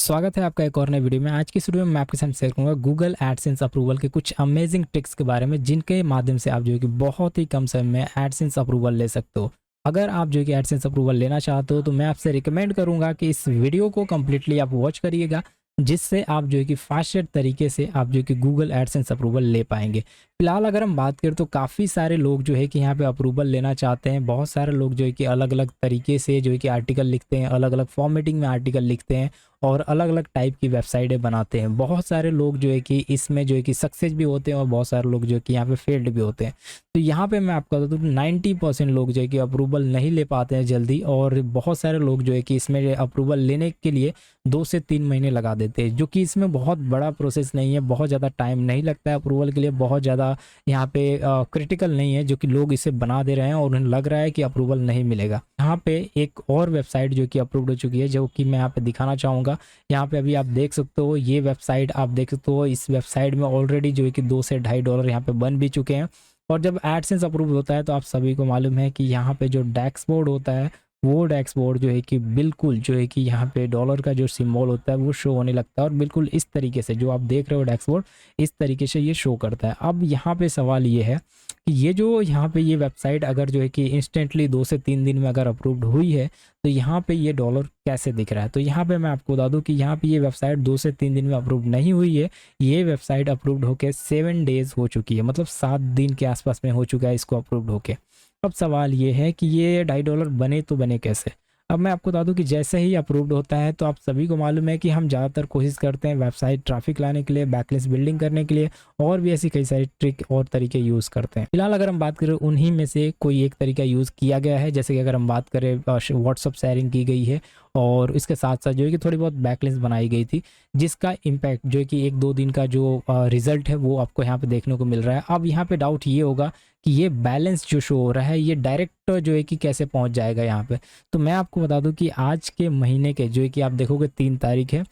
स्वागत है आपका एक और नए वीडियो में। आज की इस वीडियो में मैं आपके साथ शेयर करूंगा गूगल एडसेंस अप्रूवल के कुछ अमेजिंग ट्रिक्स के बारे में, जिनके माध्यम से आप जो है कि बहुत ही कम समय में एडसेंस अप्रूवल ले सकते हो। अगर आप जो है कि एडसेंस अप्रूवल लेना चाहते हो तो मैं आपसे रिकमेंड करूंगा कि इस वीडियो को कंप्लीटली आप वॉच करिएगा, जिससे आप जो है कि फास्टेस्ट तरीके से आप जो है कि गूगल एडसेंस अप्रूवल ले पाएंगे। फिलहाल अगर हम बात करें तो काफ़ी सारे लोग जो है कि यहाँ पे अप्रूवल लेना चाहते हैं। बहुत सारे लोग जो है कि अलग अलग तरीके से जो है कि आर्टिकल लिखते हैं, अलग अलग फॉर्मेटिंग में आर्टिकल लिखते हैं और अलग अलग टाइप की वेबसाइटें बनाते हैं। बहुत सारे लोग जो है कि इसमें जो है कि सक्सेस भी होते हैं और बहुत सारे लोग जो है कि यहाँ पे फेल्ड भी होते हैं। तो यहाँ पे मैं आपको बता दूँ 90% लोग जो है कि अप्रूवल नहीं ले पाते हैं जल्दी, और बहुत सारे लोग जो है कि इसमें अप्रूवल लेने के लिए 2 से 3 महीने लगा देते हैं, जो कि इसमें बहुत बड़ा प्रोसेस नहीं है, बहुत ज़्यादा टाइम नहीं लगता है अप्रूवल के लिए, बहुत ज़्यादा यहाँ पे क्रिटिकल नहीं है, जो कि लोग इसे बना दे रहे हैं और उन्हें लग रहा है कि अप्रूवल नहीं मिलेगा। यहाँ पे एक और वेबसाइट जो कि अप्रूव्ड हो चुकी है, जो कि मैं यहाँ पे दिखाना चाहूँगा। यहाँ पे अभी आप देख सकते हो, ये वेबसाइट आप देख सकते हो। इस वेबसाइट में ऑलरेडी जो है कि $2 से $2.5 यहाँ पे बन भी चुके हैं। और जब एडसेंस अप्रूव होता है तो आप सभी को मालूम है कि यहाँ पे जो डैशबोर्ड होता है, वो डैशबोर्ड जो है कि बिल्कुल जो है कि यहाँ पे डॉलर का जो सिंबल होता है वो शो होने लगता है, और बिल्कुल इस तरीके से जो आप देख रहे हो डैशबोर्ड, इस तरीके से ये शो करता है। अब यहाँ पे सवाल ये है कि ये जो यहाँ पे ये वेबसाइट अगर जो है कि इंस्टेंटली 2 से 3 दिन में अगर अप्रूव्ड हुई है, तो यहाँ पे ये डॉलर कैसे दिख रहा है। तो यहाँ पे मैं आपको बता दूँ कि यहाँ पे ये वेबसाइट 2 से 3 दिन में अप्रूव नहीं हुई है। ये वेबसाइट अप्रूव्ड होके 7 डेज हो चुकी है, मतलब 7 दिन के आसपास में हो चुका है इसको अप्रूव्ड होके। अब सवाल ये है कि ये $2.5 बने तो बने कैसे। अब मैं आपको बता दूं कि जैसे ही अप्रूव्ड होता है तो आप सभी को मालूम है कि हम ज़्यादातर कोशिश करते हैं वेबसाइट ट्रैफिक लाने के लिए, बैकलिंक्स बिल्डिंग करने के लिए, और भी ऐसी कई सारी ट्रिक और तरीके यूज़ करते हैं। फिलहाल अगर हम बात करें उन्हीं में से कोई एक तरीका यूज़ किया गया है, जैसे कि अगर हम बात करें व्हाट्सअप शेयरिंग की गई है, और इसके साथ साथ जो है कि थोड़ी बहुत बैकलिंक्स बनाई गई थी, जिसका इम्पैक्ट जो है कि 1-2 दिन का जो रिजल्ट है वो आपको यहाँ पे देखने को मिल रहा है। अब यहाँ पे डाउट ये होगा कि ये बैलेंस जो शो हो रहा है ये डायरेक्ट जो है कि कैसे पहुंच जाएगा यहाँ पे। तो मैं आपको बता दूं कि आज के महीने के जो है कि आप देखोगे 3 तारीख है,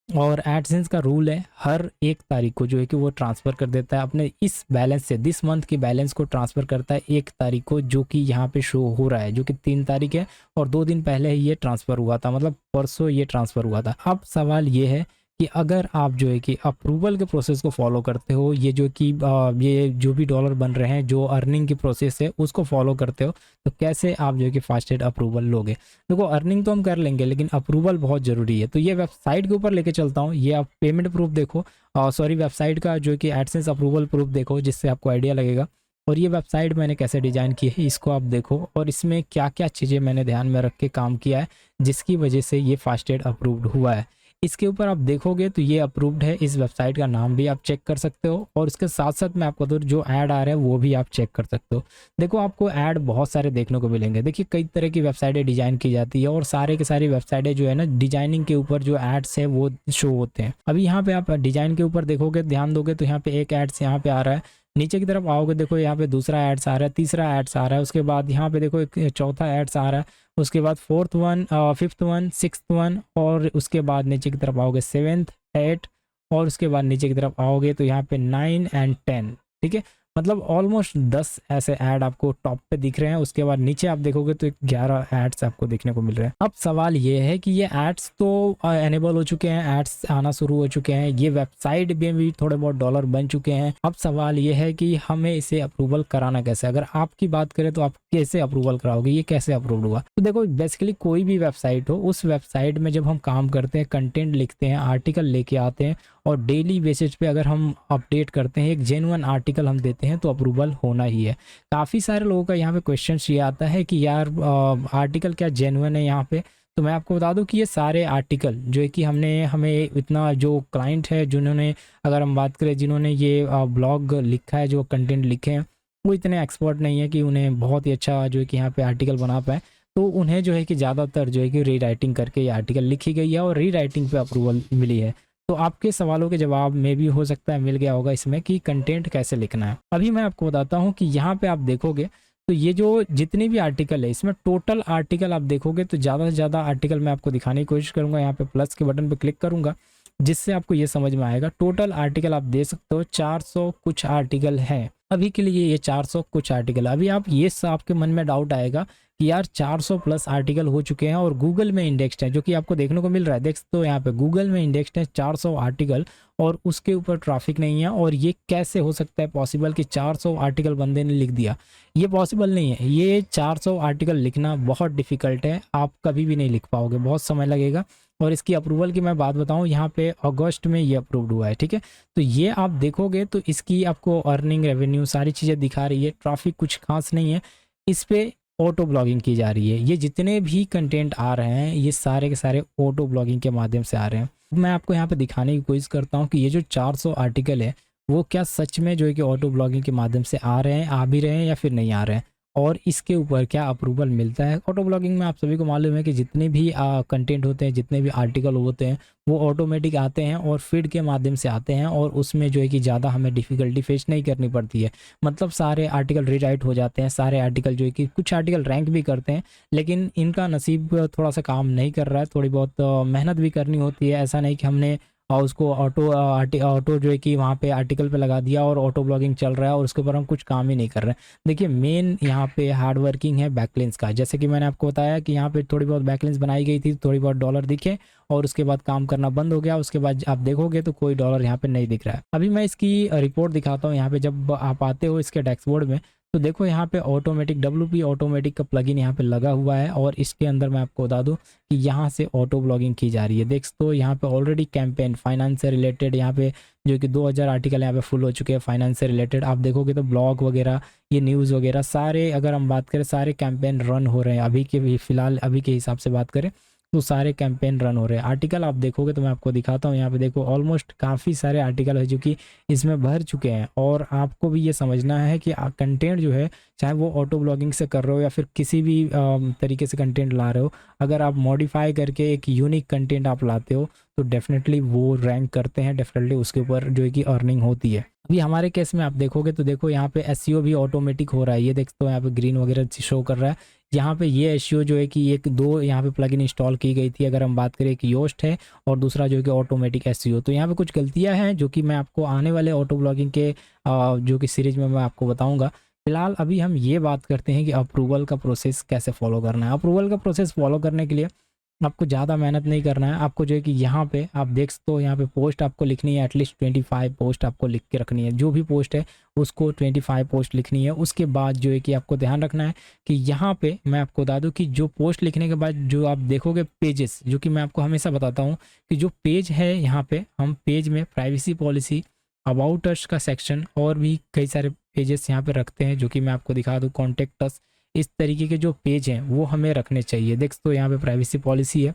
और एडसेंस का रूल है हर 1 तारीख को जो है कि वो ट्रांसफ़र कर देता है अपने इस बैलेंस से, दिस मंथ की बैलेंस को ट्रांसफ़र करता है 1 तारीख को, जो कि यहाँ पे शो हो रहा है, जो कि 3 तारीख है। और 2 दिन पहले ही ये ट्रांसफ़र हुआ था, मतलब परसों ये ट्रांसफ़र हुआ था। अब सवाल ये है कि अगर आप जो है कि अप्रूवल के प्रोसेस को फॉलो करते हो, ये जो कि ये जो भी डॉलर बन रहे हैं, जो अर्निंग की प्रोसेस है उसको फॉलो करते हो, तो कैसे आप जो है कि फास्टेस्ट अप्रूवल लोगे। देखो, अर्निंग तो हम कर लेंगे लेकिन अप्रूवल बहुत ज़रूरी है। तो ये वेबसाइट के ऊपर लेके चलता हूँ। ये आप पेमेंट प्रूफ देखो, सॉरी वेबसाइट का जो कि एडसेंस अप्रूवल प्रूफ देखो, जिससे आपको आइडिया लगेगा। और ये वेबसाइट मैंने कैसे डिज़ाइन की है इसको आप देखो, और इसमें क्या क्या चीज़ें मैंने ध्यान में रख के काम किया है, जिसकी वजह से ये फास्टेस्ट अप्रूव्ड हुआ है। इसके ऊपर आप देखोगे तो ये अप्रूव्ड है। इस वेबसाइट का नाम भी आप चेक कर सकते हो, और इसके साथ साथ मैं आपको जो ऐड आ रहा है वो भी आप चेक कर सकते हो। देखो, आपको ऐड बहुत सारे देखने को मिलेंगे। देखिए, कई तरह की वेबसाइटें डिजाइन की जाती है, और सारे के सारी वेबसाइटें जो है ना, डिजाइनिंग के ऊपर जो एड्स है वो शो होते हैं। अभी यहाँ पे आप डिजाइन के ऊपर देखोगे, ध्यान दोगे तो यहाँ पे एक एड्स यहाँ पे आ रहा है। नीचे की तरफ आओगे, देखो यहाँ पे दूसरा एड्स आ रहा है, तीसरा एड्स आ रहा है, उसके बाद यहाँ पे देखो एक चौथा एड्स आ रहा है, उसके बाद 4th one, 5th one, 6th one, और उसके बाद नीचे की तरफ आओगे 7th, 8th, और उसके बाद नीचे की तरफ आओगे तो यहाँ पे 9 और 10। ठीक है, मतलब ऑलमोस्ट 10 ऐसे ऐड आपको टॉप पे दिख रहे हैं। उसके बाद नीचे आप देखोगे तो 11 एड्स आपको देखने को मिल रहे हैं। अब सवाल ये है कि ये एड्स तो एनेबल हो चुके हैं, एड्स आना शुरू हो चुके हैं, ये वेबसाइट में भी थोड़े बहुत डॉलर बन चुके हैं। अब सवाल ये है कि हमें इसे अप्रूवल कराना कैसे। अगर आपकी बात करें तो आप कैसे अप्रूवल कराओगे, ये कैसे अप्रूव हुआ। तो देखो, बेसिकली कोई भी वेबसाइट हो, उस वेबसाइट में जब हम काम करते हैं, कंटेंट लिखते हैं, आर्टिकल लेके आते हैं, और डेली बेसिस पे अगर हम अपडेट करते हैं, एक जेन्युइन आर्टिकल हम देते हैं, तो अप्रूवल होना ही है। काफ़ी सारे लोगों का यहाँ पे क्वेश्चन ये आता है कि यार आर्टिकल क्या जेन्युइन है यहाँ पे। तो मैं आपको बता दूं कि ये सारे आर्टिकल जो है कि हमें इतना जो क्लाइंट है, जिन्होंने, अगर हम बात करें जिन्होंने ये ब्लॉग लिखा है, जो कंटेंट लिखे हैं, वो इतने एक्सपर्ट नहीं है कि उन्हें बहुत ही अच्छा जो है कि यहाँ पे आर्टिकल बना पाए। तो उन्हें जो है कि ज़्यादातर जो है कि रीराइटिंग करके ये आर्टिकल लिखी गई है, और रीराइटिंग पे अप्रूवल मिली है। तो आपके सवालों के जवाब में भी हो सकता है मिल गया होगा इसमें कि कंटेंट कैसे लिखना है। अभी मैं आपको बताता हूँ कि यहाँ पे आप देखोगे तो ये जो जितने भी आर्टिकल है, इसमें टोटल आर्टिकल आप देखोगे तो ज़्यादा से ज़्यादा आर्टिकल मैं आपको दिखाने की कोशिश करूँगा। यहाँ पे प्लस के बटन पे क्लिक करूँगा, जिससे आपको ये समझ में आएगा। टोटल आर्टिकल आप दे सकते हो 400 कुछ आर्टिकल हैं, अभी के लिए ये 400 कुछ आर्टिकल। अभी आप ये आपके मन में डाउट आएगा कि यार 400 प्लस आर्टिकल हो चुके हैं और गूगल में इंडेक्स्ड है, जो कि आपको देखने को मिल रहा है। देख तो यहाँ पे गूगल में इंडेक्स्ड है 400 आर्टिकल और उसके ऊपर ट्रैफिक नहीं है। और ये कैसे हो सकता है पॉसिबल कि 400 आर्टिकल बंदे ने लिख दिया? ये पॉसिबल नहीं है। ये 400 आर्टिकल लिखना बहुत डिफिकल्ट है, आप कभी भी नहीं लिख पाओगे, बहुत समय लगेगा। और इसकी अप्रूवल की मैं बात बताऊं, यहाँ पे अगस्त में ये अप्रूव्ड हुआ है, ठीक है। तो ये आप देखोगे तो इसकी आपको अर्निंग, रेवेन्यू सारी चीज़ें दिखा रही है। ट्रैफिक कुछ खास नहीं है, इस पे ऑटो ब्लॉगिंग की जा रही है। ये जितने भी कंटेंट आ रहे हैं ये सारे के सारे ऑटो ब्लॉगिंग के माध्यम से आ रहे हैं। मैं आपको यहाँ पे दिखाने की कोशिश करता हूँ कि ये जो 400 आर्टिकल है वो क्या सच में जो है कि ऑटो ब्लॉगिंग के माध्यम से आ रहे हैं, आ भी रहे हैं या फिर नहीं आ रहे हैं, और इसके ऊपर क्या अप्रूवल मिलता है। ऑटो ब्लॉगिंग में आप सभी को मालूम है कि जितने भी कंटेंट होते हैं, जितने भी आर्टिकल होते हैं, वो ऑटोमेटिक आते हैं और फीड के माध्यम से आते हैं, और उसमें जो है कि ज़्यादा हमें डिफ़िकल्टी फेस नहीं करनी पड़ती है। मतलब सारे आर्टिकल रीराइट हो जाते हैं, सारे आर्टिकल जो है कि कुछ आर्टिकल रैंक भी करते हैं, लेकिन इनका नसीब थोड़ा सा काम नहीं कर रहा है। थोड़ी बहुत मेहनत भी करनी होती है। ऐसा नहीं कि हमने और उसको ऑटो जो है कि वहाँ पे आर्टिकल पे लगा दिया और ऑटो ब्लॉगिंग चल रहा है और उसके ऊपर हम कुछ काम ही नहीं कर रहे हैं। देखिए मेन यहाँ पे हार्ड वर्किंग है बैकलिंक्स का। जैसे कि मैंने आपको बताया कि यहाँ पे थोड़ी बहुत बैकलिंक्स बनाई गई थी, थोड़ी बहुत डॉलर दिखे और उसके बाद काम करना बंद हो गया। उसके बाद आप देखोगे तो कोई डॉलर यहाँ पे नहीं दिख रहा है। अभी मैं इसकी रिपोर्ट दिखाता हूँ। यहाँ पे जब आप आते हो इसके डैशबोर्ड में तो देखो यहाँ पे ऑटोमेटिक WP ऑटोमेटिक का प्लगइन यहाँ पे लगा हुआ है, और इसके अंदर मैं आपको बता दूँ कि यहाँ से ऑटो ब्लॉगिंग की जा रही है। देख तो यहाँ पे ऑलरेडी कैंपेन फाइनेंस से रिलेटेड यहाँ पे जो कि 2000 आर्टिकल यहाँ पे फुल हो चुके हैं फाइनेंस से रिलेटेड। आप देखोगे तो ब्लॉग वगैरह, ये न्यूज़ वगैरह सारे, अगर हम बात करें सारे कैंपेन रन हो रहे हैं अभी के भी फिलहाल अभी के हिसाब से बात करें तो सारे कैंपेन रन हो रहे हैं। आर्टिकल आप देखोगे तो मैं आपको दिखाता हूँ। यहाँ पे देखो ऑलमोस्ट काफ़ी सारे आर्टिकल है जो कि इसमें भर चुके हैं, और आपको भी ये समझना है कि कंटेंट जो है चाहे वो ऑटो ब्लॉगिंग से कर रहे हो या फिर किसी भी तरीके से कंटेंट ला रहे हो, अगर आप मॉडिफाई करके एक यूनिक कंटेंट आप लाते हो तो डेफिनेटली वो रैंक करते हैं, डेफिनेटली उसके ऊपर जो है कि अर्निंग होती है। अभी हमारे केस में आप देखोगे तो देखो यहाँ पे एसईओ भी ऑटोमेटिक हो रहा है। ये देखते हो यहाँ पे ग्रीन वगैरह शो कर रहा है। यहाँ पे ये एसईओ जो है कि एक दो यहाँ पे प्लगइन इंस्टॉल की गई थी। अगर हम बात करें एक योस्ट है और दूसरा जो है कि ऑटोमेटिक एसईओ। तो यहाँ पे कुछ गलतियाँ हैं जो कि मैं आपको आने वाले ऑटो ब्लॉगिंग के जो कि सीरीज में मैं आपको बताऊँगा। फिलहाल अभी हम ये बात करते हैं कि अप्रूवल का प्रोसेस कैसे फॉलो करना है। अप्रूवल का प्रोसेस फॉलो करने के लिए आपको ज़्यादा मेहनत नहीं करना है। आपको जो है कि यहाँ पे आप देख सकते हो, यहाँ पे पोस्ट आपको लिखनी है, एटलीस्ट 25 पोस्ट आपको लिख के रखनी है। जो भी पोस्ट है उसको 25 पोस्ट लिखनी है। उसके बाद जो है कि आपको ध्यान रखना है कि यहाँ पे मैं आपको बता दूँ कि जो पोस्ट लिखने के बाद जो आप देखोगे पेजेस, जो कि मैं आपको हमेशा बताता हूँ कि जो पेज है यहाँ पे हम पेज में प्राइवेसी पॉलिसी, अबाउट अस का सेक्शन और भी कई सारे पेजेस यहाँ पे रखते हैं, जो कि मैं आपको दिखा दूँ। कॉन्टेक्ट अस, इस तरीके के जो पेज हैं वो हमें रखने चाहिए। देख तो यहाँ पे प्राइवेसी पॉलिसी है,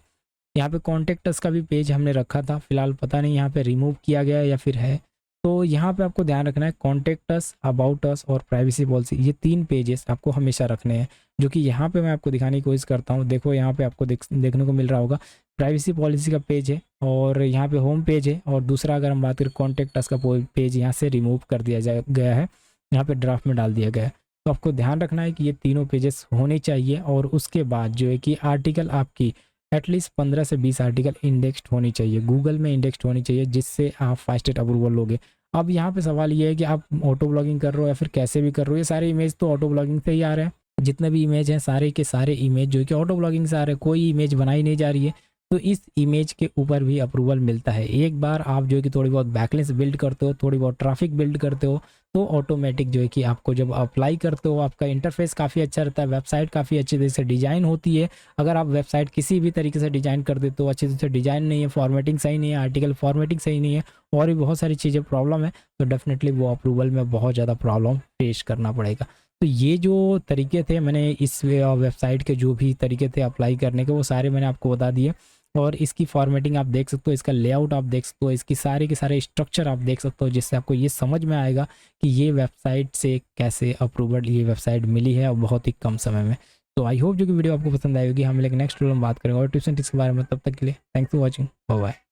यहाँ पे कॉन्टेक्ट अस का भी पेज हमने रखा था, फिलहाल पता नहीं यहाँ पे रिमूव किया गया है या फिर है। तो यहाँ पे आपको ध्यान रखना है कॉन्टेक्ट अस, अबाउट अस और प्राइवेसी पॉलिसी, ये 3 पेजेस आपको हमेशा रखने हैं, जो कि यहाँ पे मैं आपको दिखाने की कोशिश करता हूँ। देखो यहाँ पे आपको देखने को मिल रहा होगा प्राइवेसी पॉलिसी का पेज है और यहाँ पे होम पेज है, और दूसरा अगर हम बात करें कॉन्टेक्ट अस का पेज यहाँ से रिमूव कर दिया गया है, यहाँ पे ड्राफ्ट में डाल दिया गया है। तो आपको ध्यान रखना है कि ये तीनों पेजेस होने चाहिए, और उसके बाद जो है कि आर्टिकल आपकी एटलीस्ट 15 से 20 आर्टिकल इंडेक्स्ड होनी चाहिए, गूगल में इंडेक्स्ड होनी चाहिए, जिससे आप फास्टेस्ट अप्रूवल लोगे। अब यहाँ पे सवाल ये है कि आप ऑटो ब्लॉगिंग कर रहे हो या फिर कैसे भी कर रहे हो, ये सारे इमेज तो ऑटो ब्लॉगिंग से ही आ रहे हैं। जितने भी इमेज हैं सारे के सारे इमेज जो है कि ऑटो ब्लॉगिंग से आ रहे हैं, कोई इमेज बनाई नहीं जा रही है। तो इस इमेज के ऊपर भी अप्रूवल मिलता है। एक बार आप जो है कि थोड़ी बहुत बैकलिंक्स बिल्ड करते हो, थोड़ी बहुत ट्रैफिक बिल्ड करते हो, तो ऑटोमेटिक जो है कि आपको जब अप्लाई करते हो आपका इंटरफेस काफ़ी अच्छा रहता है, वेबसाइट काफ़ी अच्छी तरह से डिज़ाइन होती है। अगर आप वेबसाइट किसी भी तरीके से डिज़ाइन कर देते हो, अच्छी तरह से डिज़ाइन नहीं है, फॉर्मेटिंग सही नहीं है, आर्टिकल फॉर्मेटिंग सही नहीं है और भी बहुत सारी चीज़ें प्रॉब्लम है, तो डेफिनेटली वो अप्रूवल में बहुत ज़्यादा प्रॉब्लम फेस करना पड़ेगा। तो ये जो तरीके थे, मैंने इस वेबसाइट के जो भी तरीके थे अप्लाई करने के, वो सारे मैंने आपको बता दिए। और इसकी फॉर्मेटिंग आप देख सकते हो, इसका लेआउट आप देख सकते हो, इसकी सारे के सारे स्ट्रक्चर आप देख सकते हो, जिससे आपको ये समझ में आएगा कि ये वेबसाइट से कैसे अप्रूवल ये वेबसाइट मिली है और बहुत ही कम समय में। तो आई होप जो कि वीडियो आपको पसंद आएगी। हम लोग नेक्स्ट वीडियो में बात करेंगे और टिप्स एंड ट्रिक्स के बारे में। तब तक के लिए thanks for watching, bye bye.